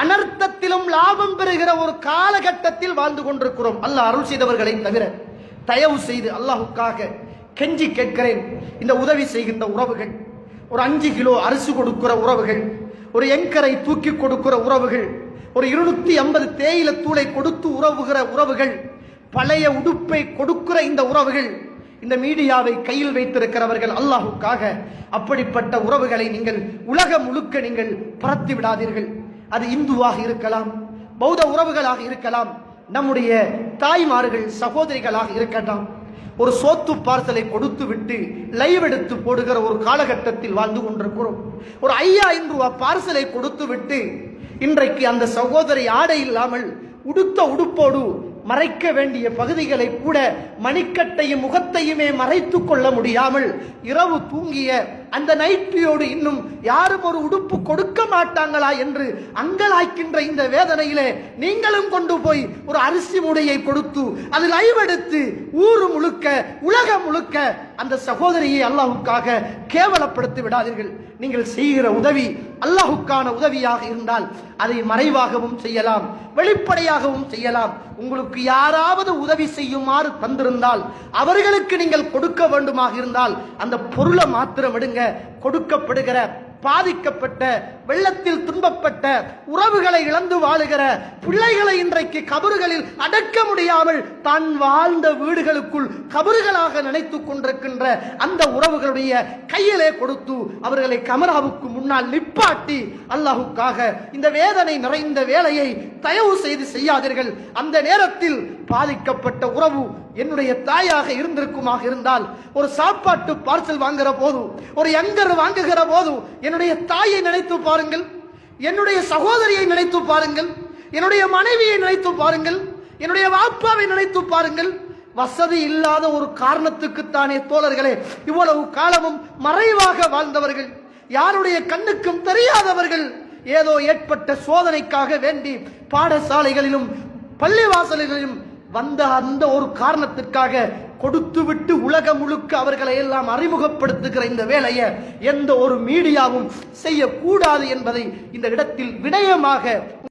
அனர்த்தத்திலும் லாபம் பெறுகிற ஒரு காலகட்டத்தில் வாழ்ந்து கொண்டிருக்கிறோம். அல்லாஹ் அருள் செய்தவர்களை தவிர தயவு செய்து அல்லாஹுக்காக கெஞ்சி கேட்கிறேன். இந்த உதவி செய்கின்ற உறவுகள், ஒரு 5 கிலோ அரிசி கொடுக்கிற உறவுகள், ஒரு எங்கரை தூக்கி கொடுக்கிற உறவுகள், ஒரு 250 தேயிலை தூளை கொடுத்து உறவுகிற உறவுகள், பழைய உடுப்பை கொடுக்கிற இந்த உறவுகள், இந்த மீடியாவை கையில் வைத்திருக்கிறவர்கள், அல்லாஹுக்காக அப்படிப்பட்ட உறவுகளை நீங்கள் உலகம் முழுக்க நீங்கள் பரத்தி விடாதீர்கள். அது இந்துவாக இருக்கலாம், பௌத்த உறவுகளாக இருக்கலாம், நம்முடைய தாய்மார்கள் சகோதரிகளாக இருக்கலாம். ஒரு சோத்து பார்சலை கொடுத்து விட்டு லைவ் எடுத்து போடுகிற ஒரு காலகட்டத்தில் வாழ்ந்து கொண்டிருக்கிறோம். ஒரு 5000 ரூபாய் பார்சலை கொடுத்து விட்டு இன்றைக்கு அந்த சகோதரி ஆடை இல்லாமல் உடுத்த உடுப்போடு மறைக்க வேண்டிய பகுதிகளை கூட மணிக்கட்டையும் முகத்தையுமே மறைத்துக் கொள்ள முடியாமல் இரவு தூங்கிய அந்த நைட்டியோடு இன்னும் யாரும் ஒரு உடுப்பு கொடுக்க மாட்டாங்களா என்று அங்கலாய்க்கின்ற இந்த வேதனையிலே நீங்களும் கொண்டு போய் ஒரு அரிசி மூடையை கொடுத்து அது லைவ் எடுத்து ஊரு முழுக்க உலகம் முழுக்க அந்த சகோதரியை அல்லாஹுக்காக கேவலப்படுத்தி விடாதீர்கள். நீங்கள் செய்கிற உதவி அல்லாஹுக்கான உதவியாக இருந்தால் அதை மறைவாகவும் செய்யலாம், வெளிப்படையாகவும் செய்யலாம். உங்களுக்கு யாராவது உதவி செய்யுமாறு தந்திருந்தால் அவர்களுக்கு நீங்கள் கொடுக்க வேண்டுமாக இருந்தால் அந்த பொருளை மாத்திரம் எடுங்க. கொடுக்கப்படுகிற பாதிக்கப்பட்ட வெள்ளத்தில் துன்பப்பட்ட உறவுகளை இழந்து வாழுகிற பிள்ளைகளை இன்றைக்கு கபறுகளில் அடக்க முடியாமல் தான் வாழ்ந்த வீடுகளுக்குள் கபறுகளாக நினைத்துக் கொண்டிருக்கின்ற அந்த உறவுகளுடைய கையிலே கொடுத்து அவர்களை கமராவுக்கு முன்னால் நிப்பாட்டி அல்லாஹுக்காக இந்த வேதனை நிறைந்த வேலையை தயவு செய்து செய்யாதீர்கள். அந்த நேரத்தில் பாதிக்கப்பட்ட உறவு என்னுடைய தாயாக இருந்திருக்குமாக இருந்தால் ஒரு சாப்பாட்டு பார்சல் வாங்குற போது, ஒரு எங்கர் வாங்குகிற போது என்னுடைய தாயை நினைத்து பாருங்கள், என்னுடைய சகோதரியை நினைத்து பாருங்கள், என்னுடைய மனைவியை நினைத்து பாருங்கள், என்னுடைய வாப்பாவை நினைத்து பாருங்கள். வசதி இல்லாத ஒரு காரணத்துக்குத்தானே தோழர்களே இவ்வளவு காலமும் மறைவாக வாழ்ந்தவர்கள், யாருடைய கண்ணுக்கும் தெரியாதவர்கள், ஏதோ ஏற்பட்ட சோதனைக்காக வேண்டி பாடசாலைகளிலும் பள்ளிவாசல்களிலும் வந்த அந்த ஒரு காரணத்திற்காக கொடுத்துவிட்டு உலகம் முழுக்க அவர்களை எல்லாம் அறிமுகப்படுத்துகிற இந்த வேலையை எந்த ஒரு மீடியாவும் செய்யக்கூடாது என்பதை இந்த இடத்தில் விடயமாக